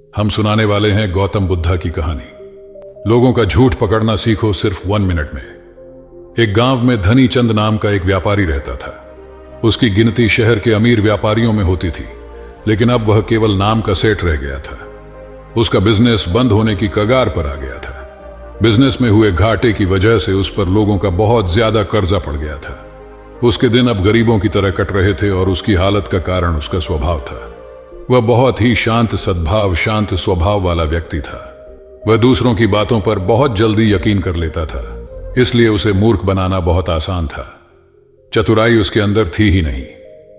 हम सुनाने वाले हैं गौतम बुद्धा की कहानी। लोगों का झूठ पकड़ना सीखो सिर्फ 1 मिनट में। एक गांव में धनी चंद नाम का एक व्यापारी रहता था। उसकी गिनती शहर के अमीर व्यापारियों में होती थी, लेकिन अब वह केवल नाम का सेठ रह गया था। उसका बिजनेस बंद होने की कगार पर आ गया था। बिजनेस में हुए घाटे की वजह से उस पर लोगों का बहुत ज्यादा कर्जा पड़ गया था। उसके दिन अब गरीबों की तरह कट रहे थे और उसकी हालत का कारण उसका स्वभाव था। वह बहुत ही शांत सद्भाव, शांत स्वभाव वाला व्यक्ति था। वह दूसरों की बातों पर बहुत जल्दी यकीन कर लेता था, इसलिए उसे मूर्ख बनाना बहुत आसान था। चतुराई उसके अंदर थी ही नहीं।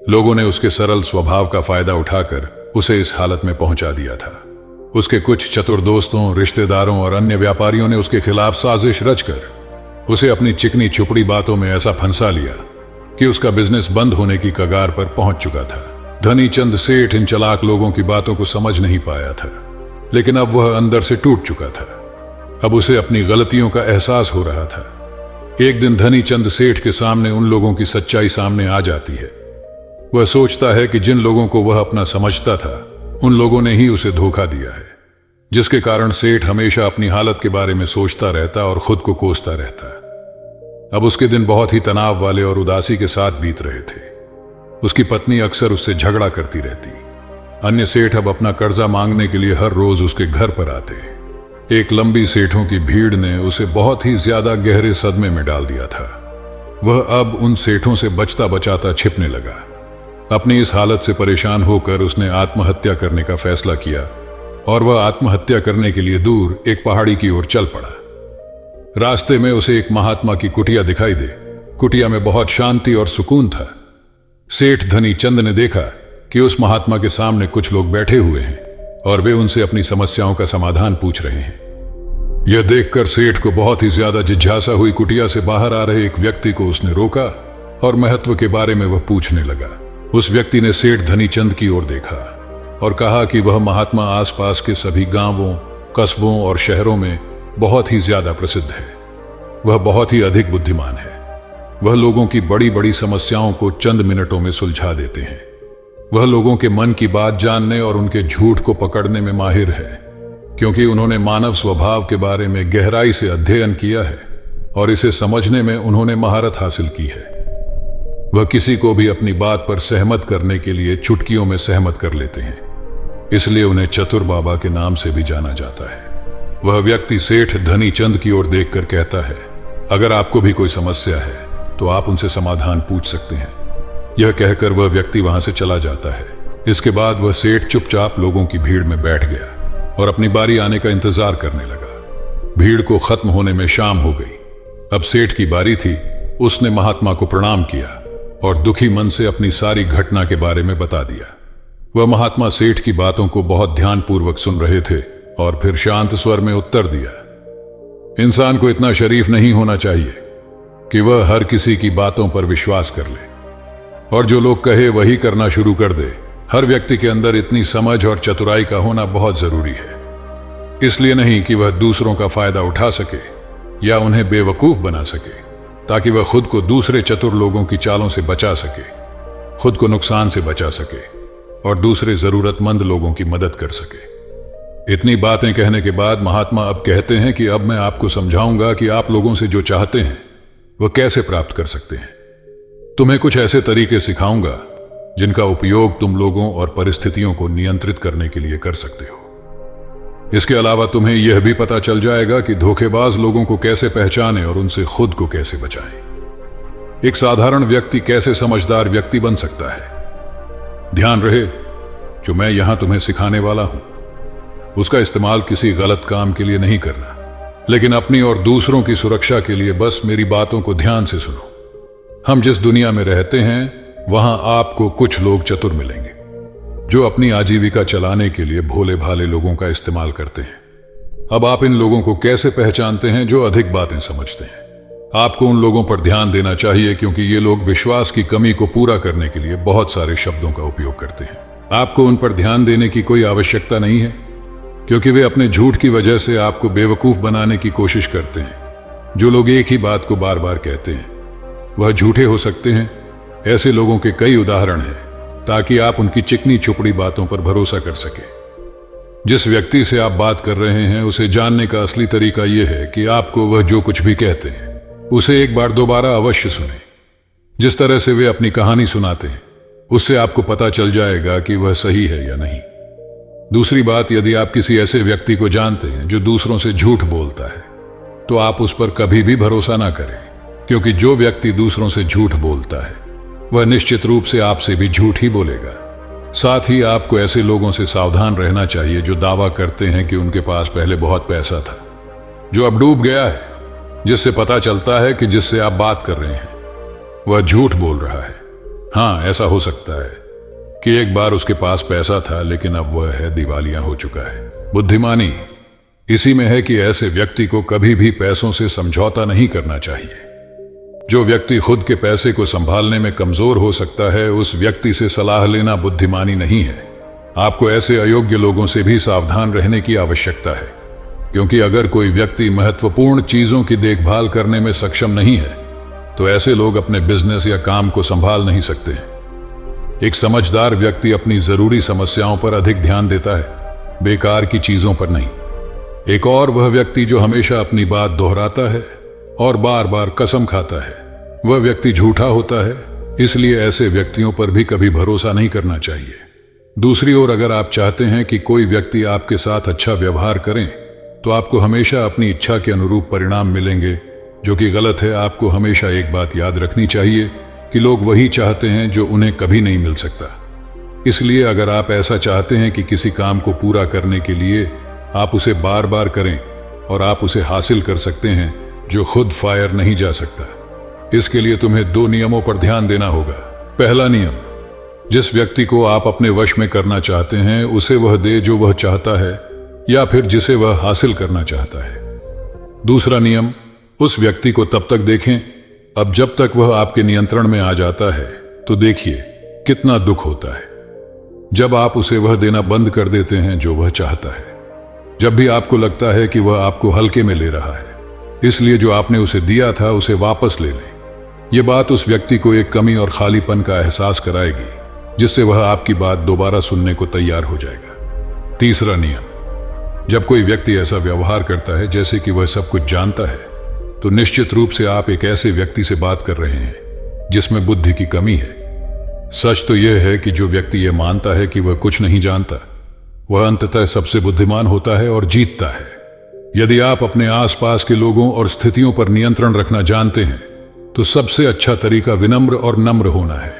लोगों ने उसके सरल स्वभाव का फायदा उठाकर उसे इस हालत में पहुंचा दिया था। उसके कुछ चतुर दोस्तों, रिश्तेदारों और अन्य व्यापारियों ने उसके खिलाफ साजिश रचकर उसे अपनी चिकनी चुपड़ी बातों में ऐसा फंसा लिया कि उसका बिजनेस बंद होने की कगार पर पहुंच चुका था। धनी चंद सेठ इन चालाक लोगों की बातों को समझ नहीं पाया था, लेकिन अब वह अंदर से टूट चुका था। अब उसे अपनी गलतियों का एहसास हो रहा था। एक दिन धनी चंद सेठ के सामने उन लोगों की सच्चाई सामने आ जाती है। वह सोचता है कि जिन लोगों को वह अपना समझता था, उन लोगों ने ही उसे धोखा दिया है, जिसके कारण सेठ हमेशा अपनी हालत के बारे में सोचता रहता और खुद को कोसता रहता। अब उसके दिन बहुत ही तनाव वाले और उदासी के साथ बीत रहे थे। उसकी पत्नी अक्सर उससे झगड़ा करती रहती। अन्य सेठ अब अपना कर्जा मांगने के लिए हर रोज उसके घर पर आते। एक लंबी सेठों की भीड़ ने उसे बहुत ही ज्यादा गहरे सदमे में डाल दिया था। वह अब उन सेठों से बचता बचाता छिपने लगा। अपनी इस हालत से परेशान होकर उसने आत्महत्या करने का फैसला किया और वह आत्महत्या करने के लिए दूर एक पहाड़ी की ओर चल पड़ा। रास्ते में उसे एक महात्मा की कुटिया दिखाई दे। कुटिया में बहुत शांति और सुकून था। सेठ धनी चंद ने देखा कि उस महात्मा के सामने कुछ लोग बैठे हुए हैं और वे उनसे अपनी समस्याओं का समाधान पूछ रहे हैं। यह देखकर सेठ को बहुत ही ज्यादा जिज्ञासा हुई। कुटिया से बाहर आ रहे एक व्यक्ति को उसने रोका और महत्व के बारे में वह पूछने लगा। उस व्यक्ति ने सेठ धनी चंद की ओर देखा और कहा कि वह महात्मा आसपास के सभी गांवों, कस्बों और शहरों में बहुत ही ज्यादा प्रसिद्ध है। वह बहुत ही अधिक बुद्धिमान है। वह लोगों की बड़ी बड़ी समस्याओं को चंद मिनटों में सुलझा देते हैं। वह लोगों के मन की बात जानने और उनके झूठ को पकड़ने में माहिर है, क्योंकि उन्होंने मानव स्वभाव के बारे में गहराई से अध्ययन किया है और इसे समझने में उन्होंने महारत हासिल की है। वह किसी को भी अपनी बात पर सहमत करने के लिए चुटकियों में सहमत कर लेते हैं, इसलिए उन्हें चतुर बाबा के नाम से भी जाना जाता है। वह व्यक्ति सेठ धनी चंद की ओर देखकर कहता है, अगर आपको भी कोई समस्या है तो आप उनसे समाधान पूछ सकते हैं। यह कहकर वह व्यक्ति वहां से चला जाता है। इसके बाद वह सेठ चुपचाप लोगों की भीड़ में बैठ गया और अपनी बारी आने का इंतजार करने लगा। भीड़ को खत्म होने में शाम हो गई। अब सेठ की बारी थी। उसने महात्मा को प्रणाम किया और दुखी मन से अपनी सारी घटना के बारे में बता दिया। वह महात्मा सेठ की बातों को बहुत ध्यानपूर्वक सुन रहे थे और फिर शांत स्वर में उत्तर दिया, इंसान को इतना शरीफ नहीं होना चाहिए कि वह हर किसी की बातों पर विश्वास कर ले और जो लोग कहे वही करना शुरू कर दे। हर व्यक्ति के अंदर इतनी समझ और चतुराई का होना बहुत जरूरी है, इसलिए नहीं कि वह दूसरों का फायदा उठा सके या उन्हें बेवकूफ बना सके, ताकि वह खुद को दूसरे चतुर लोगों की चालों से बचा सके, खुद को नुकसान से बचा सके और दूसरे जरूरतमंद लोगों की मदद कर सके। इतनी बातें कहने के बाद महात्मा अब कहते हैं कि अब मैं आपको समझाऊंगा कि आप लोगों से जो चाहते हैं वह कैसे प्राप्त कर सकते हैं। तुम्हें कुछ ऐसे तरीके सिखाऊंगा जिनका उपयोग तुम लोगों और परिस्थितियों को नियंत्रित करने के लिए कर सकते हो। इसके अलावा तुम्हें यह भी पता चल जाएगा कि धोखेबाज लोगों को कैसे पहचानें और उनसे खुद को कैसे बचाएं। एक साधारण व्यक्ति कैसे समझदार व्यक्ति बन सकता है। ध्यान रहे, जो मैं यहां तुम्हें सिखाने वाला हूं उसका इस्तेमाल किसी गलत काम के लिए नहीं करना, लेकिन अपनी और दूसरों की सुरक्षा के लिए बस मेरी बातों को ध्यान से सुनो। हम जिस दुनिया में रहते हैं वहां आपको कुछ लोग चतुर मिलेंगे जो अपनी आजीविका चलाने के लिए भोले भाले लोगों का इस्तेमाल करते हैं। अब आप इन लोगों को कैसे पहचानते हैं जो अधिक बातें समझते हैं? आपको उन लोगों पर ध्यान देना चाहिए, क्योंकि ये लोग विश्वास की कमी को पूरा करने के लिए बहुत सारे शब्दों का उपयोग करते हैं। आपको उन पर ध्यान देने की कोई आवश्यकता नहीं है, क्योंकि वे अपने झूठ की वजह से आपको बेवकूफ बनाने की कोशिश करते हैं। जो लोग एक ही बात को बार बार कहते हैं वह झूठे हो सकते हैं। ऐसे लोगों के कई उदाहरण हैं, ताकि आप उनकी चिकनी चुपड़ी बातों पर भरोसा कर सके। जिस व्यक्ति से आप बात कर रहे हैं उसे जानने का असली तरीका यह है कि आपको वह जो कुछ भी कहते हैं उसे एक बार दोबारा अवश्य सुने। जिस तरह से वे अपनी कहानी सुनाते हैं उससे आपको पता चल जाएगा कि वह सही है या नहीं। दूसरी बात, यदि आप किसी ऐसे व्यक्ति को जानते हैं जो दूसरों से झूठ बोलता है तो आप उस पर कभी भी भरोसा ना करें, क्योंकि जो व्यक्ति दूसरों से झूठ बोलता है वह निश्चित रूप से आपसे भी झूठ ही बोलेगा। साथ ही आपको ऐसे लोगों से सावधान रहना चाहिए जो दावा करते हैं कि उनके पास पहले बहुत पैसा था जो अब डूब गया है, जिससे पता चलता है कि जिससे आप बात कर रहे हैं वह झूठ बोल रहा है। हाँ, ऐसा हो सकता है कि एक बार उसके पास पैसा था लेकिन अब वह है दिवालिया हो चुका है। बुद्धिमानी इसी में है कि ऐसे व्यक्ति को कभी भी पैसों से समझौता नहीं करना चाहिए। जो व्यक्ति खुद के पैसे को संभालने में कमजोर हो सकता है उस व्यक्ति से सलाह लेना बुद्धिमानी नहीं है। आपको ऐसे अयोग्य लोगों से भी सावधान रहने की आवश्यकता है, क्योंकि अगर कोई व्यक्ति महत्वपूर्ण चीजों की देखभाल करने में सक्षम नहीं है तो ऐसे लोग अपने बिजनेस या काम को संभाल नहीं सकते हैं। एक समझदार व्यक्ति अपनी जरूरी समस्याओं पर अधिक ध्यान देता है, बेकार की चीजों पर नहीं। एक और वह व्यक्ति जो हमेशा अपनी बात दोहराता है और बार बार कसम खाता है, वह व्यक्ति झूठा होता है। इसलिए ऐसे व्यक्तियों पर भी कभी भरोसा नहीं करना चाहिए। दूसरी ओर, अगर आप चाहते हैं कि कोई व्यक्ति आपके साथ अच्छा व्यवहार करें तो आपको हमेशा अपनी इच्छा के अनुरूप परिणाम मिलेंगे, जो कि गलत है। आपको हमेशा एक बात याद रखनी चाहिए कि लोग वही चाहते हैं जो उन्हें कभी नहीं मिल सकता। इसलिए अगर आप ऐसा चाहते हैं कि किसी काम को पूरा करने के लिए आप उसे बार बार करें और आप उसे हासिल कर सकते हैं जो खुद फायर नहीं जा सकता। इसके लिए तुम्हें 2 नियमों पर ध्यान देना होगा। पहला नियम, जिस व्यक्ति को आप अपने वश में करना चाहते हैं उसे वह दे जो वह चाहता है या फिर जिसे वह हासिल करना चाहता है। दूसरा नियम, उस व्यक्ति को तब तक देखें अब जब तक वह आपके नियंत्रण में आ जाता है। तो देखिए कितना दुख होता है जब आप उसे वह देना बंद कर देते हैं जो वह चाहता है, जब भी आपको लगता है कि वह आपको हल्के में ले रहा है। इसलिए जो आपने उसे दिया था उसे वापस ले लें। यह बात उस व्यक्ति को एक कमी और खालीपन का एहसास कराएगी, जिससे वह आपकी बात दोबारा सुनने को तैयार हो जाएगा। तीसरा नियम, जब कोई व्यक्ति ऐसा व्यवहार करता है जैसे कि वह सब कुछ जानता है तो निश्चित रूप से आप एक ऐसे व्यक्ति से बात कर रहे हैं जिसमें बुद्धि की कमी है। सच तो यह है कि जो व्यक्ति यह मानता है कि वह कुछ नहीं जानता वह अंततः सबसे बुद्धिमान होता है और जीतता है। यदि आप अपने आसपास के लोगों और स्थितियों पर नियंत्रण रखना जानते हैं तो सबसे अच्छा तरीका विनम्र और नम्र होना है।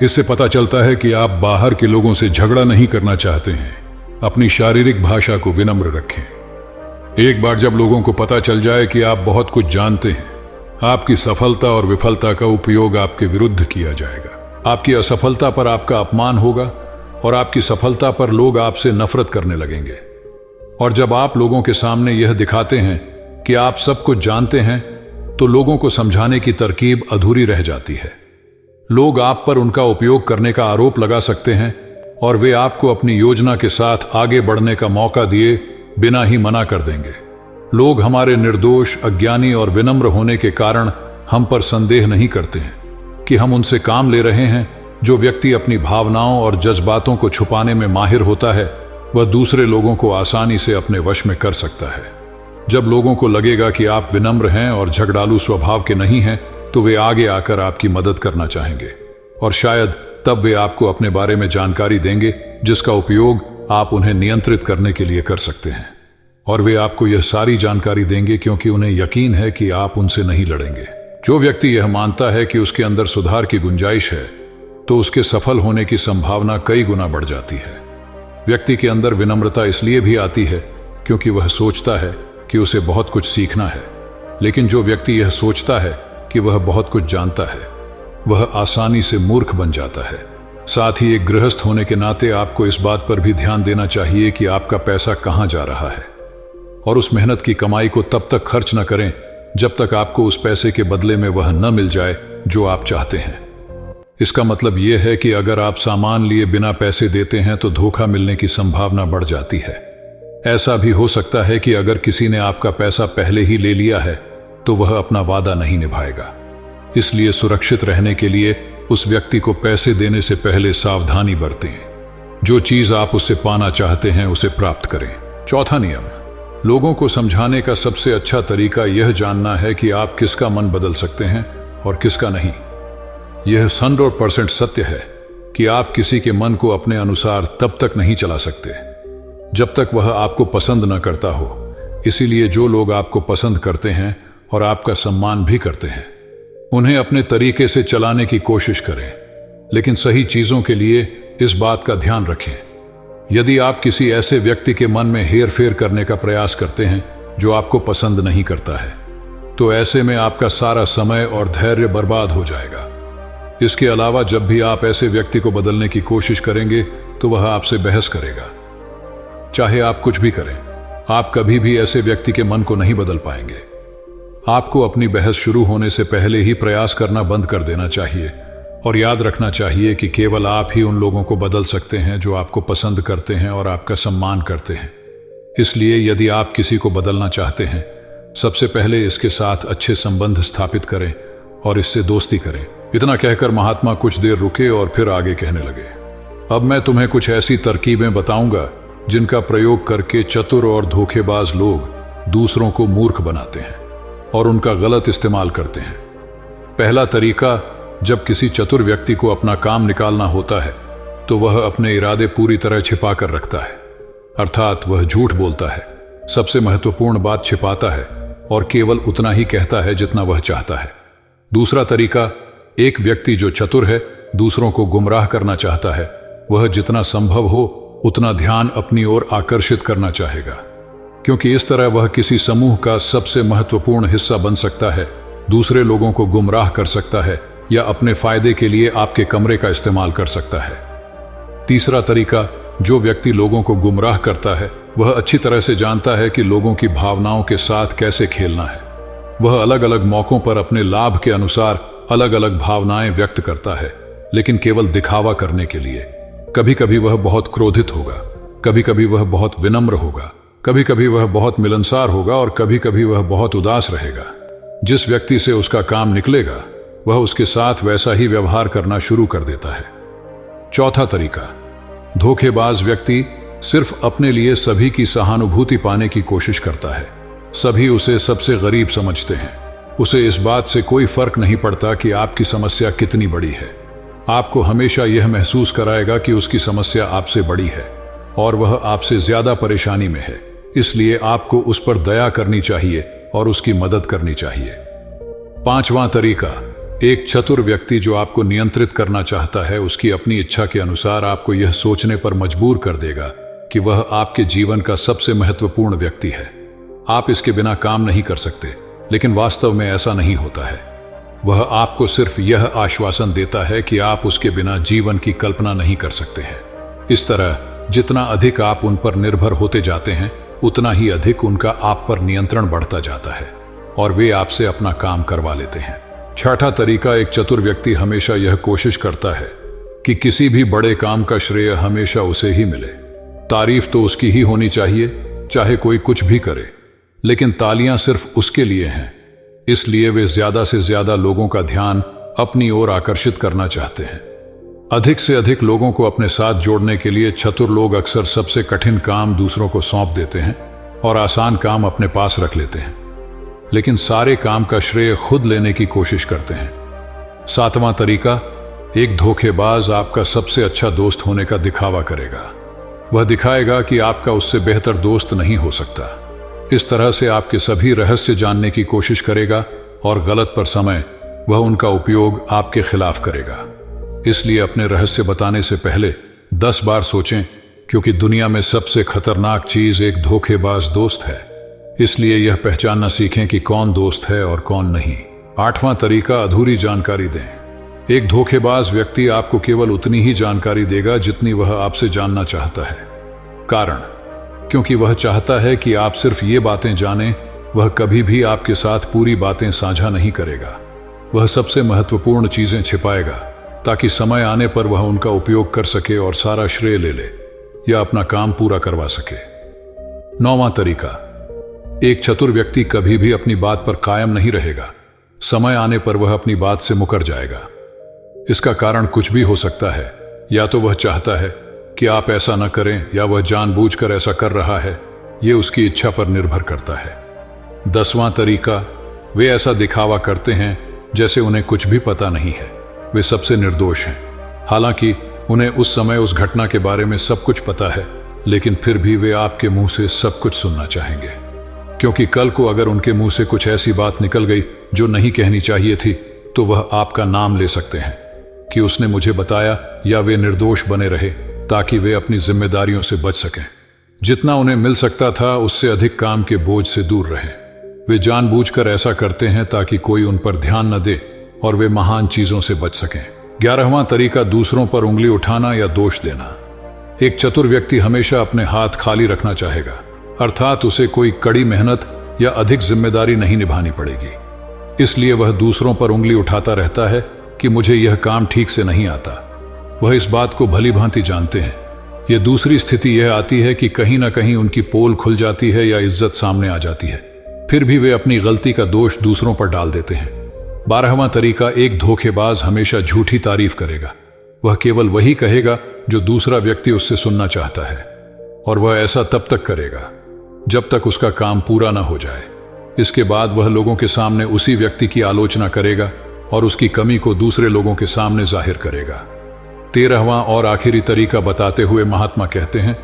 इससे पता चलता है कि आप बाहर के लोगों से झगड़ा नहीं करना चाहते हैं। अपनी शारीरिक भाषा को विनम्र रखें। एक बार जब लोगों को पता चल जाए कि आप बहुत कुछ जानते हैं, आपकी सफलता और विफलता का उपयोग आपके विरुद्ध किया जाएगा। आपकी असफलता पर आपका अपमान होगा और आपकी सफलता पर लोग आपसे नफरत करने लगेंगे। और जब आप लोगों के सामने यह दिखाते हैं कि आप सब कुछ जानते हैं तो लोगों को समझाने की तरकीब अधूरी रह जाती है। लोग आप पर उनका उपयोग करने का आरोप लगा सकते हैं और वे आपको अपनी योजना के साथ आगे बढ़ने का मौका दिए बिना ही मना कर देंगे। लोग हमारे निर्दोष, अज्ञानी और विनम्र होने के कारण हम पर संदेह नहीं करते हैं कि हम उनसे काम ले रहे हैं। जो व्यक्ति अपनी भावनाओं और जज्बातों को छुपाने में माहिर होता है वह दूसरे लोगों को आसानी से अपने वश में कर सकता है। जब लोगों को लगेगा कि आप विनम्र हैं और झगड़ालू स्वभाव के नहीं हैं तो वे आगे आकर आपकी मदद करना चाहेंगे और शायद तब वे आपको अपने बारे में जानकारी देंगे जिसका उपयोग आप उन्हें नियंत्रित करने के लिए कर सकते हैं। और वे आपको यह सारी जानकारी देंगे क्योंकि उन्हें यकीन है कि आप उनसे नहीं लड़ेंगे। जो व्यक्ति यह मानता है कि उसके अंदर सुधार की गुंजाइश है तो उसके सफल होने की संभावना कई गुना बढ़ जाती है। व्यक्ति के अंदर विनम्रता इसलिए भी आती है क्योंकि वह सोचता है कि उसे बहुत कुछ सीखना है। लेकिन जो व्यक्ति यह सोचता है कि वह बहुत कुछ जानता है वह आसानी से मूर्ख बन जाता है। साथ ही एक गृहस्थ होने के नाते आपको इस बात पर भी ध्यान देना चाहिए कि आपका पैसा कहां जा रहा है और उस मेहनत की कमाई को तब तक खर्च न करें जब तक आपको उस पैसे के बदले में वह न मिल जाए जो आप चाहते हैं। इसका मतलब यह है कि अगर आप सामान लिए बिना पैसे देते हैं तो धोखा मिलने की संभावना बढ़ जाती है। ऐसा भी हो सकता है कि अगर किसी ने आपका पैसा पहले ही ले लिया है तो वह अपना वादा नहीं निभाएगा। इसलिए सुरक्षित रहने के लिए उस व्यक्ति को पैसे देने से पहले सावधानी बरतें। जो चीज आप उससे पाना चाहते हैं उसे प्राप्त करें। चौथा नियम, लोगों को समझाने का सबसे अच्छा तरीका यह जानना है कि आप किसका मन बदल सकते हैं और किसका नहीं। यह 100% सत्य है कि आप किसी के मन को अपने अनुसार तब तक नहीं चला सकते जब तक वह आपको पसंद न करता हो। इसीलिए जो लोग आपको पसंद करते हैं और आपका सम्मान भी करते हैं, उन्हें अपने तरीके से चलाने की कोशिश करें, लेकिन सही चीजों के लिए इस बात का ध्यान रखें। यदि आप किसी ऐसे व्यक्ति के मन में हेर फेर करने का प्रयास करते हैं जो आपको पसंद नहीं करता है, तो ऐसे में आपका सारा समय और धैर्य बर्बाद हो जाएगा। इसके अलावा जब भी आप ऐसे व्यक्ति को बदलने की कोशिश करेंगे तो वह आपसे बहस करेगा। चाहे आप कुछ भी करें, आप कभी भी ऐसे व्यक्ति के मन को नहीं बदल पाएंगे। आपको अपनी बहस शुरू होने से पहले ही प्रयास करना बंद कर देना चाहिए और याद रखना चाहिए कि केवल आप ही उन लोगों को बदल सकते हैं जो आपको पसंद करते हैं और आपका सम्मान करते हैं। इसलिए यदि आप किसी को बदलना चाहते हैं, सबसे पहले इसके साथ अच्छे संबंध स्थापित करें और इससे दोस्ती करें। इतना कहकर महात्मा कुछ देर रुके और फिर आगे कहने लगे, अब मैं तुम्हें कुछ ऐसी तरकीबें बताऊंगा जिनका प्रयोग करके चतुर और धोखेबाज लोग दूसरों को मूर्ख बनाते हैं और उनका गलत इस्तेमाल करते हैं। पहला तरीका, जब किसी चतुर व्यक्ति को अपना काम निकालना होता है तो वह अपने इरादे पूरी तरह छिपा कर रखता है, अर्थात वह झूठ बोलता है, सबसे महत्वपूर्ण बात छिपाता है और केवल उतना ही कहता है जितना वह चाहता है। दूसरा तरीका, एक व्यक्ति जो चतुर है, दूसरों को गुमराह करना चाहता है, वह जितना संभव हो उतना ध्यान अपनी ओर आकर्षित करना चाहेगा, क्योंकि इस तरह वह किसी समूह का सबसे महत्वपूर्ण हिस्सा बन सकता है, दूसरे लोगों को गुमराह कर सकता है या अपने फायदे के लिए आपके कमरे का इस्तेमाल कर सकता है। तीसरा तरीका, जो व्यक्ति लोगों को गुमराह करता है वह अच्छी तरह से जानता है कि लोगों की भावनाओं के साथ कैसे खेलना है। वह अलग अलग मौकों पर अपने लाभ के अनुसार अलग अलग भावनाएं व्यक्त करता है, लेकिन केवल दिखावा करने के लिए। कभी कभी वह बहुत क्रोधित होगा, कभी कभी वह बहुत विनम्र होगा, कभी कभी वह बहुत मिलनसार होगा और कभी कभी वह बहुत उदास रहेगा। जिस व्यक्ति से उसका काम निकलेगा वह उसके साथ वैसा ही व्यवहार करना शुरू कर देता है। चौथा तरीका, धोखेबाज व्यक्ति सिर्फ अपने लिए सभी की सहानुभूति पाने की कोशिश करता है। सभी उसे सबसे गरीब समझते हैं। उसे इस बात से कोई फर्क नहीं पड़ता कि आपकी समस्या कितनी बड़ी है। आपको हमेशा यह महसूस कराएगा कि उसकी समस्या आपसे बड़ी है और वह आपसे ज्यादा परेशानी में है। इसलिए आपको उस पर दया करनी चाहिए और उसकी मदद करनी चाहिए। पांचवां तरीका, एक चतुर व्यक्ति जो आपको नियंत्रित करना चाहता है, उसकी अपनी इच्छा के अनुसार आपको यह सोचने पर मजबूर कर देगा कि वह आपके जीवन का सबसे महत्वपूर्ण व्यक्ति है। आप इसके बिना काम नहीं कर सकते, लेकिन वास्तव में ऐसा नहीं होता है। वह आपको सिर्फ यह आश्वासन देता है कि आप उसके बिना जीवन की कल्पना नहीं कर सकते हैं। इस तरह जितना अधिक आप उन पर निर्भर होते जाते हैं, उतना ही अधिक उनका आप पर नियंत्रण बढ़ता जाता है और वे आपसे अपना काम करवा लेते हैं। छठा तरीका, एक चतुर व्यक्ति हमेशा यह कोशिश करता है कि किसी भी बड़े काम का श्रेय हमेशा उसे ही मिले। तारीफ तो उसकी ही होनी चाहिए, चाहे कोई कुछ भी करे, लेकिन तालियां सिर्फ उसके लिए हैं। इसलिए वे ज्यादा से ज्यादा लोगों का ध्यान अपनी ओर आकर्षित करना चाहते हैं। अधिक से अधिक लोगों को अपने साथ जोड़ने के लिए चतुर लोग अक्सर सबसे कठिन काम दूसरों को सौंप देते हैं और आसान काम अपने पास रख लेते हैं, लेकिन सारे काम का श्रेय खुद लेने की कोशिश करते हैं। सातवां तरीका, एक धोखेबाज आपका सबसे अच्छा दोस्त होने का दिखावा करेगा। वह दिखाएगा कि आपका उससे बेहतर दोस्त नहीं हो सकता। इस तरह से आपके सभी रहस्य जानने की कोशिश करेगा और गलत पर समय वह उनका उपयोग आपके खिलाफ करेगा। इसलिए अपने रहस्य बताने से पहले 10 बार सोचें, क्योंकि दुनिया में सबसे खतरनाक चीज एक धोखेबाज दोस्त है। इसलिए यह पहचानना सीखें कि कौन दोस्त है और कौन नहीं। आठवां तरीका, अधूरी जानकारी दें। एक धोखेबाज व्यक्ति आपको केवल उतनी ही जानकारी देगा जितनी वह आपसे जानना चाहता है। कारण, क्योंकि वह चाहता है कि आप सिर्फ ये बातें जानें। वह कभी भी आपके साथ पूरी बातें साझा नहीं करेगा। वह सबसे महत्वपूर्ण चीजें छिपाएगा ताकि समय आने पर वह उनका उपयोग कर सके और सारा श्रेय ले ले या अपना काम पूरा करवा सके। नौवां तरीका, एक चतुर व्यक्ति कभी भी अपनी बात पर कायम नहीं रहेगा। समय आने पर वह अपनी बात से मुकर जाएगा। इसका कारण कुछ भी हो सकता है। या तो वह चाहता है कि कि आप ऐसा न करें या वह जानबूझकर ऐसा कर रहा है, ये उसकी इच्छा पर निर्भर करता है। 10वां तरीका, वे ऐसा दिखावा करते हैं जैसे उन्हें कुछ भी पता नहीं है। वे सबसे निर्दोष हैं, हालांकि उन्हें उस समय उस घटना के बारे में सब कुछ पता है, लेकिन फिर भी वे आपके मुंह से सब कुछ सुनना चाहेंगे, क्योंकि कल को अगर उनके मुंह से कुछ ऐसी बात निकल गई जो नहीं कहनी चाहिए थी, तो वह आपका नाम ले सकते हैं कि उसने मुझे बताया, या वे निर्दोष बने रहे ताकि वे अपनी जिम्मेदारियों से बच सकें। जितना उन्हें मिल सकता था उससे अधिक काम के बोझ से दूर रहें। वे जानबूझकर ऐसा करते हैं ताकि कोई उन पर ध्यान न दे और वे महान चीजों से बच सकें। 11वां तरीका, दूसरों पर उंगली उठाना या दोष देना। एक चतुर व्यक्ति हमेशा अपने हाथ खाली रखना चाहेगा, अर्थात उसे कोई कड़ी मेहनत या अधिक जिम्मेदारी नहीं निभानी पड़ेगी। इसलिए वह दूसरों पर उंगली उठाता रहता है कि मुझे यह काम ठीक से नहीं आता। वह इस बात को भली भांति जानते हैं। यह दूसरी स्थिति यह आती है कि कहीं ना कहीं उनकी पोल खुल जाती है या इज्जत सामने आ जाती है, फिर भी वे अपनी गलती का दोष दूसरों पर डाल देते हैं। 12वां तरीका, एक धोखेबाज हमेशा झूठी तारीफ करेगा। वह केवल वही कहेगा जो दूसरा व्यक्ति उससे सुनना चाहता है, और वह ऐसा तब तक करेगा जब तक उसका काम पूरा ना हो जाए। इसके बाद वह लोगों के सामने उसी व्यक्ति की आलोचना करेगा और उसकी कमी को दूसरे लोगों के सामने जाहिर करेगा। 13वां और आखिरी तरीका बताते हुए महात्मा कहते हैं,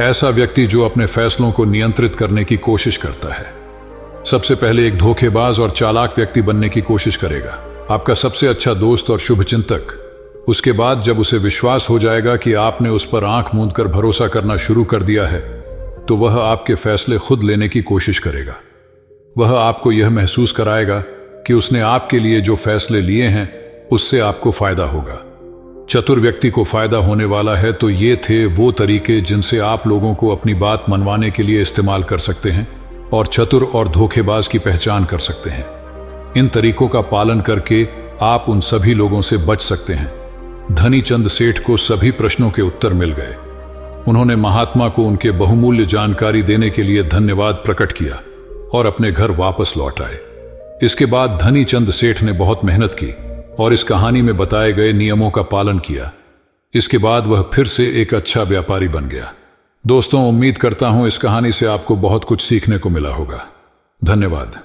ऐसा व्यक्ति जो अपने फैसलों को नियंत्रित करने की कोशिश करता है, सबसे पहले एक धोखेबाज और चालाक व्यक्ति बनने की कोशिश करेगा, आपका सबसे अच्छा दोस्त और शुभचिंतक। उसके बाद जब उसे विश्वास हो जाएगा कि आपने उस पर आंख मूंद कर भरोसा करना शुरू कर दिया है, तो वह आपके फैसले खुद लेने की कोशिश करेगा। वह आपको यह महसूस कराएगा कि उसने आपके लिए जो फैसले लिए हैं उससे आपको फायदा होगा। चतुर व्यक्ति को फायदा होने वाला है। तो ये थे वो तरीके जिनसे आप लोगों को अपनी बात मनवाने के लिए इस्तेमाल कर सकते हैं और चतुर और धोखेबाज की पहचान कर सकते हैं। इन तरीकों का पालन करके आप उन सभी लोगों से बच सकते हैं। धनीचंद सेठ को सभी प्रश्नों के उत्तर मिल गए। उन्होंने महात्मा को उनके बहुमूल्य जानकारी देने के लिए धन्यवाद प्रकट किया और अपने घर वापस लौट आए। इसके बाद धनीचंद सेठ ने बहुत मेहनत की और इस कहानी में बताए गए नियमों का पालन किया। इसके बाद वह फिर से एक अच्छा व्यापारी बन गया। दोस्तों, उम्मीद करता हूं इस कहानी से आपको बहुत कुछ सीखने को मिला होगा। धन्यवाद।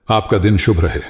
आपका दिन शुभ रहे।